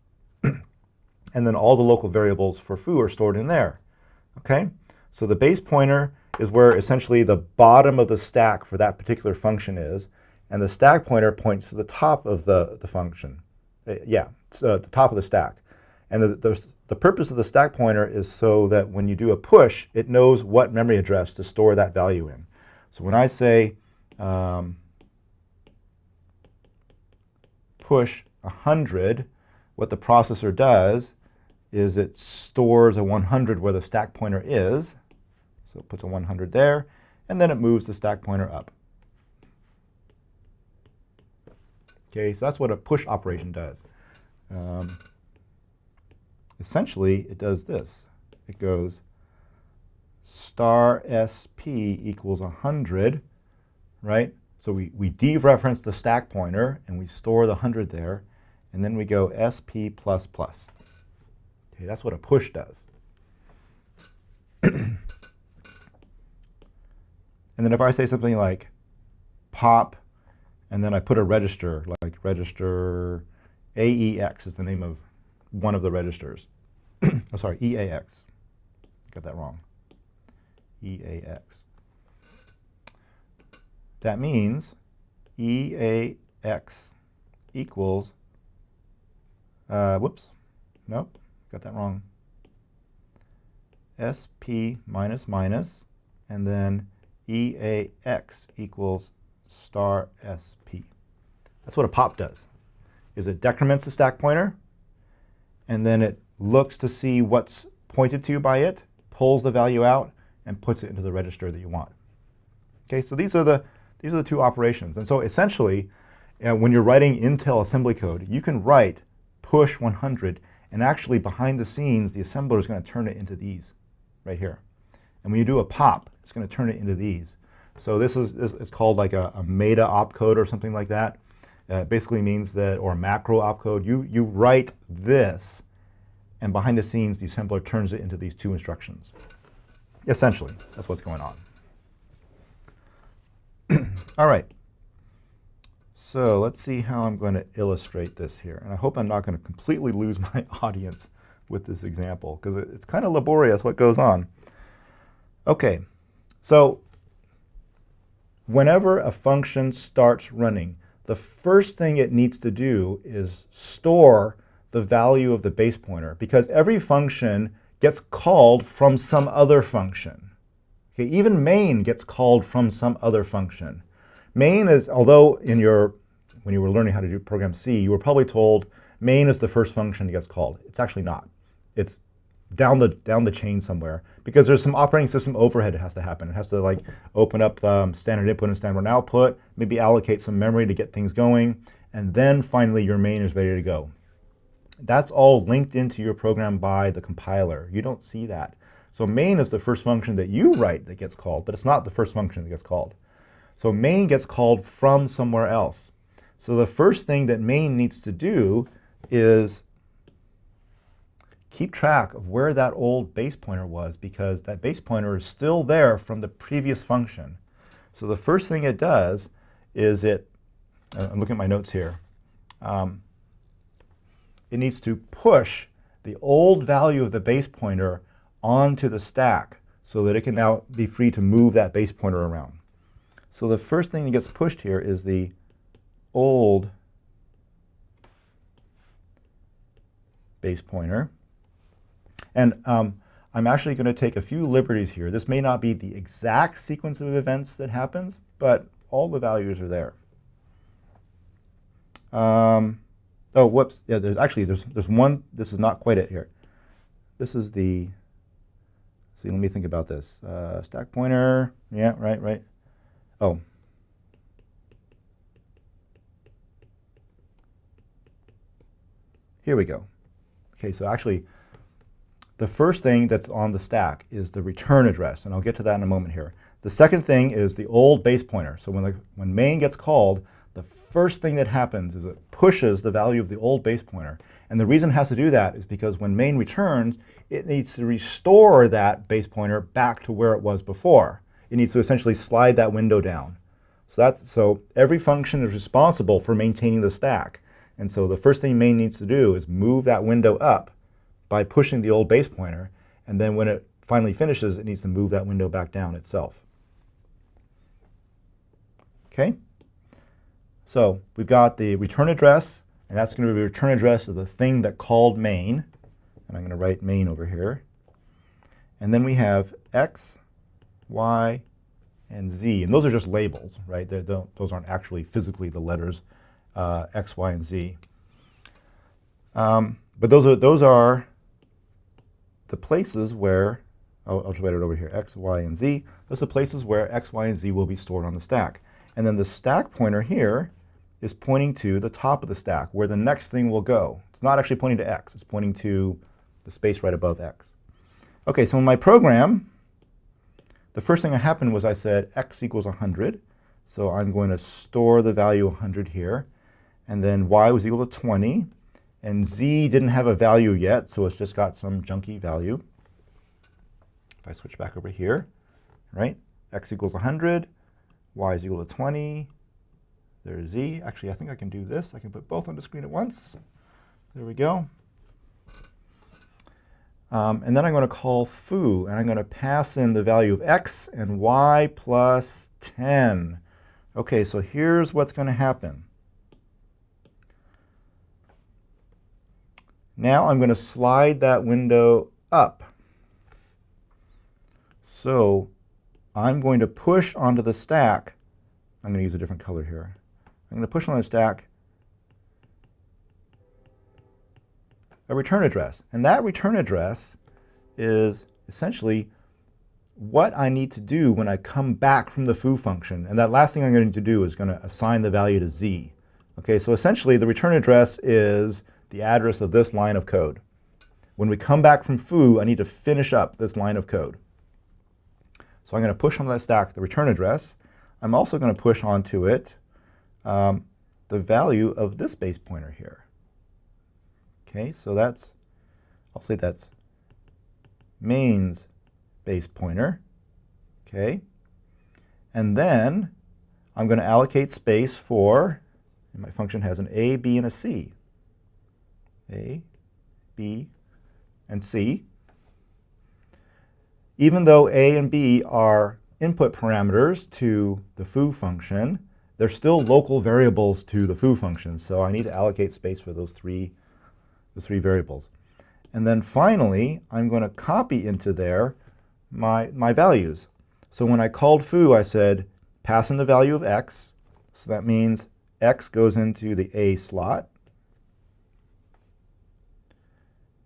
and then all the local variables for foo are stored in there. Okay? So the base pointer is where essentially the bottom of the stack for that particular function is, and the stack pointer points to the top of the function. The top of the stack. And the purpose of the stack pointer is so that when you do a push, it knows what memory address to store that value in. So when I say push 100, what the processor does is it stores a 100 where the stack pointer is. So it puts a 100 there, and then it moves the stack pointer up. Okay, so that's what a push operation does. Essentially, it does this. It goes star SP equals 100, right? So we dereference the stack pointer, and we store the 100 there, and then we go SP++. Okay, that's what a push does. And then if I say something like pop, and then I put a register, like register AEX is the name of one of the registers. Oh, sorry, EAX. Got that wrong. EAX. That means EAX equals, whoops, nope, got that wrong. SP minus minus, and then EAX equals star SP. That's what a pop does, is it decrements the stack pointer, and then it looks to see what's pointed to by it, pulls the value out, and puts it into the register that you want. Okay, so these are the two operations. And so essentially, when you're writing Intel assembly code, you can write push 100, and actually behind the scenes, the assembler is going to turn it into these right here. And when you do a pop, it's going to turn it into these. So this is called like a meta opcode or something like that. It basically means that, or a macro opcode, you write this, and behind the scenes, the assembler turns it into these two instructions. Essentially, that's what's going on. All right. So let's see how I'm going to illustrate this here. And I hope I'm not going to completely lose my audience with this example, because it's kind of laborious what goes on. Okay, so whenever a function starts running, the first thing it needs to do is store the value of the base pointer, because every function gets called from some other function. Okay, even main gets called from some other function. Main is, although when you were learning how to do program C, you were probably told main is the first function that gets called. It's actually not. It's down the chain somewhere, because there's some operating system overhead that has to happen. It has to like open up standard input and standard output, maybe allocate some memory to get things going, and then finally your main is ready to go. That's all linked into your program by the compiler. You don't see that. So main is the first function that you write that gets called, but it's not the first function that gets called. So main gets called from somewhere else. So the first thing that main needs to do is keep track of where that old base pointer was, because that base pointer is still there from the previous function. So the first thing it does is I'm looking at my notes here, it needs to push the old value of the base pointer onto the stack so that it can now be free to move that base pointer around. So the first thing that gets pushed here is the old base pointer. And I'm I'm actually going to take a few liberties here. This may not be the exact sequence of events that happens, but all the values are there. Oh, whoops. Yeah, there's one. This is not quite it here. This is the, see, let me think about this. Stack pointer. Yeah, right. Oh. Here we go. Okay, so actually, the first thing that's on the stack is the return address, and I'll get to that in a moment here. The second thing is the old base pointer. So when main gets called, the first thing that happens is it pushes the value of the old base pointer. And the reason it has to do that is because when main returns, it needs to restore that base pointer back to where it was before. It needs to essentially slide that window down. So every function is responsible for maintaining the stack. And so the first thing main needs to do is move that window up by pushing the old base pointer. And then when it finally finishes, it needs to move that window back down itself. Okay? So we've got the return address, and that's going to be the return address of the thing that called main. And I'm going to write main over here. And then we have x, y, and z. And those are just labels, right? Those aren't actually physically the letters x, y, and z. But those are the places where, I'll just write it over here, x, y, and z. Those are the places where x, y, and z will be stored on the stack. And then the stack pointer here is pointing to the top of the stack, where the next thing will go. It's not actually pointing to x. It's pointing to the space right above x. OK, so in my program, the first thing that happened was I said x equals 100. So I'm going to store the value 100 here. And then y was equal to 20. And z didn't have a value yet, so it's just got some junky value. If I switch back over here, right? X equals 100. Y is equal to 20. There's z. Actually, I think I can do this. I can put both on the screen at once. There we go. And then I'm going to call foo, and I'm going to pass in the value of x and y plus 10. OK, so here's what's going to happen. Now I'm going to slide that window up. So I'm going to push onto the stack. I'm going to use a different color here. I'm going to push on the stack a return address. And that return address is essentially what I need to do when I come back from the foo function. And that last thing I'm going to do is going to assign the value to z. OK, so essentially the return address is the address of this line of code. When we come back from foo, I need to finish up this line of code. So I'm going to push on that stack the return address. I'm also going to push onto it the value of this base pointer here. Okay, so I'll say that's main's base pointer. Okay, and then I'm going to allocate space for, and my function has an a, b, and a c. A, B, and C. Even though A and B are input parameters to the foo function, they're still local variables to the foo function. So I need to allocate space for those three variables. And then finally, I'm going to copy into there my values. So when I called foo, I said pass in the value of x. So that means x goes into the A slot.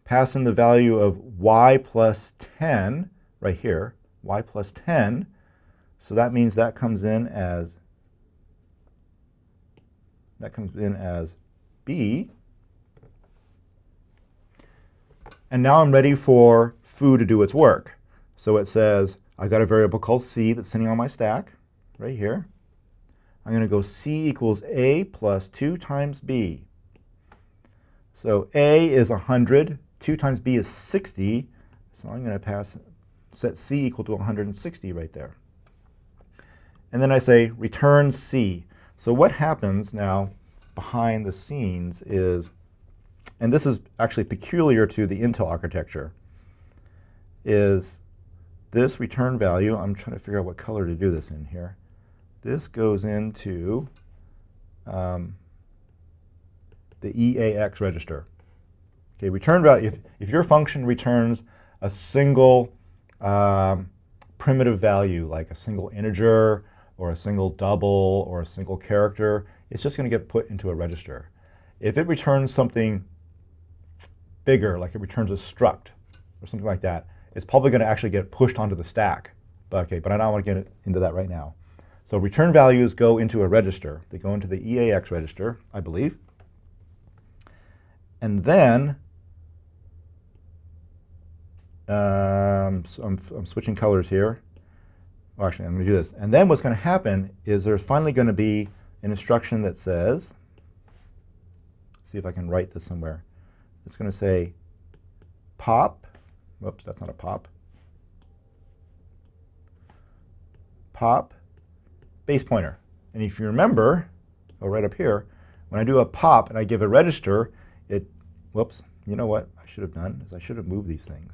Pass in the value of y plus 10 right here, y plus 10. So that means that comes in as b. And now I'm ready for foo to do its work. So it says I've got a variable called c that's sitting on my stack right here. I'm going to go c equals a plus 2 times b. So a is 100. 2 times b is 60, so I'm going to set c equal to 160 right there. And then I say return c. So what happens now behind the scenes is, and this is actually peculiar to the Intel architecture, is this return value, I'm trying to figure out what color to do this in here. This goes into the EAX register. Okay, return value, if your function returns a single primitive value, like a single integer or a single double or a single character, it's just going to get put into a register. If it returns something bigger, like it returns a struct or something like that, it's probably going to actually get pushed onto the stack. But I don't want to get into that right now. So return values go into a register. They go into the EAX register, I believe. And then, so I'm switching colors here. Well, actually, I'm going to do this. And then what's going to happen is there's finally going to be an instruction that says, see if I can write this somewhere. It's going to say pop. Whoops, that's not a pop. Pop base pointer. And if you remember, right up here, when I do a pop and I give a register, whoops, you know what I should have done is I should have moved these things.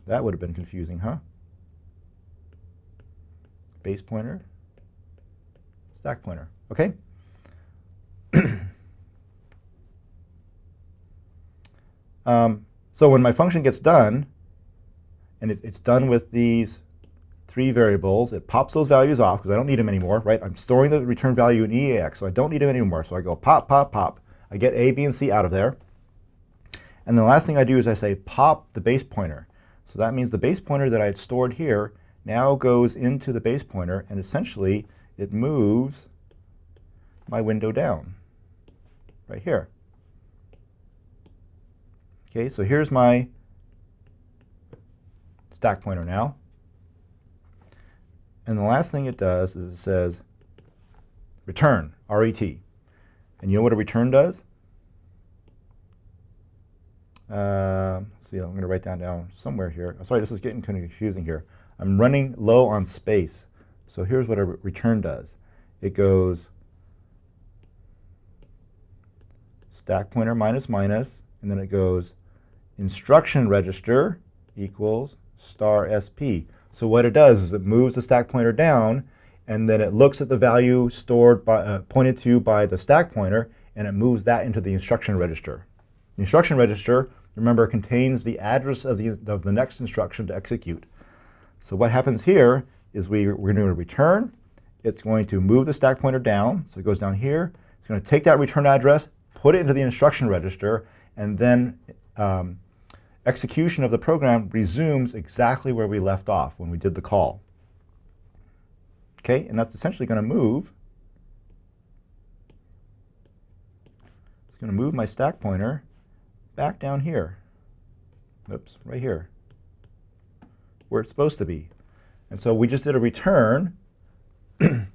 That would have been confusing, huh? Base pointer, stack pointer, okay? So when my function gets done, and it's done with these 3 variables, it pops those values off because I don't need them anymore, right? I'm storing the return value in EAX, so I don't need them anymore. So I go pop, pop, pop. I get A, B, and C out of there. And the last thing I do is I say pop the base pointer. So that means the base pointer that I had stored here now goes into the base pointer, and essentially it moves my window down right here. Okay, so here's my stack pointer now. And the last thing it does is it says return, R-E-T. And you know what a return does? See, I'm going to write down somewhere here. Sorry, this is getting kind of confusing here. I'm running low on space. So here's what a return does. It goes stack pointer minus minus, and then it goes instruction register equals star SP. So what it does is it moves the stack pointer down, and then it looks at the value stored by, pointed to by the stack pointer, and it moves that into the instruction register. The instruction register, remember, contains the address of the next instruction to execute. So what happens here is we're going to return. It's going to move the stack pointer down, so it goes down here. It's going to take that return address, put it into the instruction register, and then execution of the program resumes exactly where we left off when we did the call. Okay, and that's essentially going to move. It's going to move my stack pointer back down here. Oops, right here, where it's supposed to be. And so we just did a return, and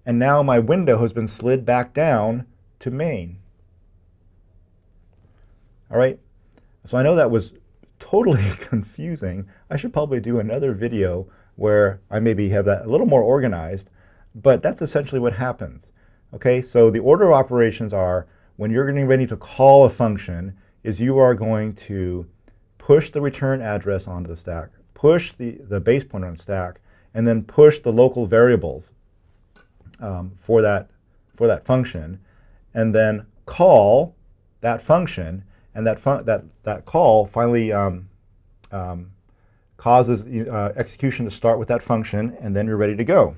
now my window has been slid back down to main. All right, so I know that was totally confusing. I should probably do another video where I maybe have that a little more organized, but that's essentially what happens. Okay, so the order of operations are, when you're getting ready to call a function, is you are going to push the return address onto the stack, push the base pointer on the stack, and then push the local variables for that function, and then call that function, and that call finally causes execution to start with that function, and then you're ready to go.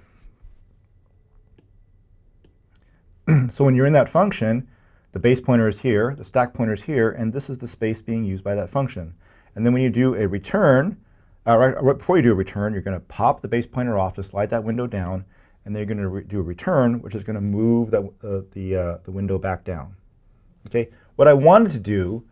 So when you're in that function, the base pointer is here, the stack pointer is here, and this is the space being used by that function. And then when you do a return, right before you do a return, you're going to pop the base pointer off to slide that window down, and then you're going to do a return, which is going to move the window back down. Okay. What I wanted to do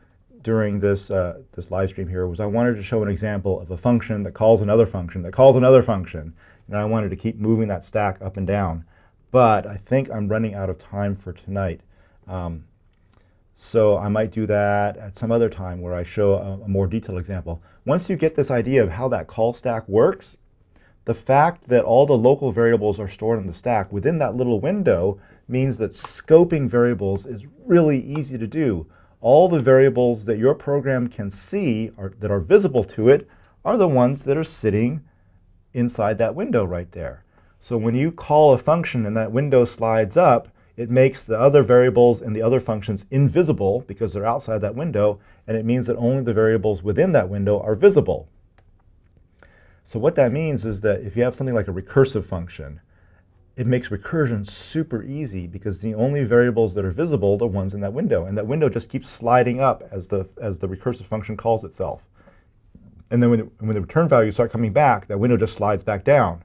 during this live stream here was I wanted to show an example of a function that calls another function that calls another function, and I wanted to keep moving that stack up and down. But I think I'm running out of time for tonight. So I might do that at some other time where I show a more detailed example. Once you get this idea of how that call stack works, the fact that all the local variables are stored in the stack within that little window means that scoping variables is really easy to do. All the variables that your program can see that are visible to it are the ones that are sitting inside that window right there. So when you call a function and that window slides up, it makes the other variables and the other functions invisible because they're outside that window, and it means that only the variables within that window are visible. So what that means is that if you have something like a recursive function, it makes recursion super easy because the only variables that are visible are the ones in that window, and that window just keeps sliding up as the recursive function calls itself. And then when the return values start coming back, that window just slides back down,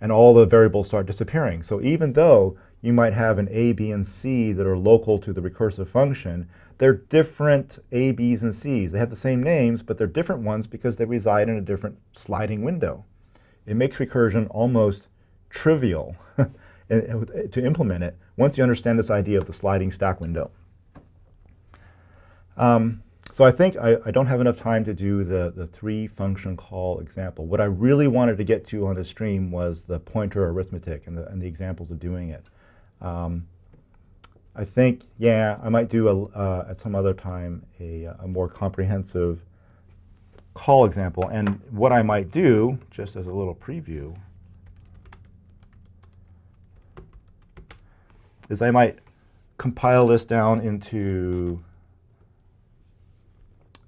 and all the variables start disappearing. So even though you might have an A, B, and C that are local to the recursive function, they're different A, B's, and C's. They have the same names, but they're different ones because they reside in a different sliding window. It makes recursion almost trivial to implement it once you understand this idea of the sliding stack window. So I think I don't have enough time to do the 3-function call example. What I really wanted to get to on the stream was the pointer arithmetic and the examples of doing it. I think, yeah, I might do at some other time a more comprehensive call example. And what I might do, just as a little preview, is I might compile this down into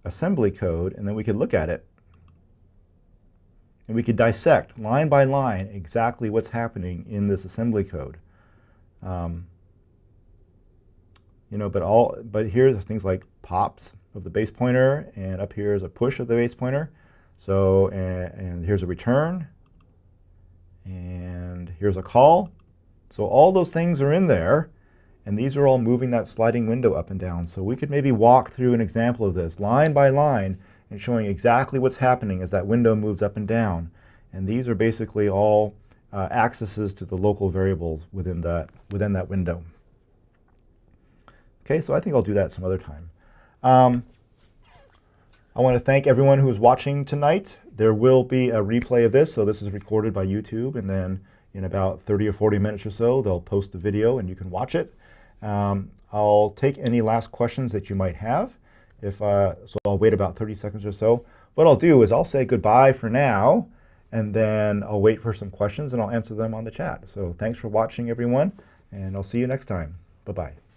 assembly code, and then we could look at it. And we could dissect line by line exactly what's happening in this assembly code. You know, but here are things like pops of the base pointer, and up here is a push of the base pointer. So, and here's a return, and here's a call. So all those things are in there, and these are all moving that sliding window up and down. So we could maybe walk through an example of this line by line and showing exactly what's happening as that window moves up and down. And these are basically all accesses to the local variables within that window. Okay, so I think I'll do that some other time. I want to thank everyone who is watching tonight. There will be a replay of this, so this is recorded by YouTube, and then in about 30 or 40 minutes or so, they'll post the video and you can watch it. I'll take any last questions that you might have. So I'll wait about 30 seconds or so. What I'll do is I'll say goodbye for now, and then I'll wait for some questions and I'll answer them on the chat. So thanks for watching, everyone, and I'll see you next time. Bye-bye.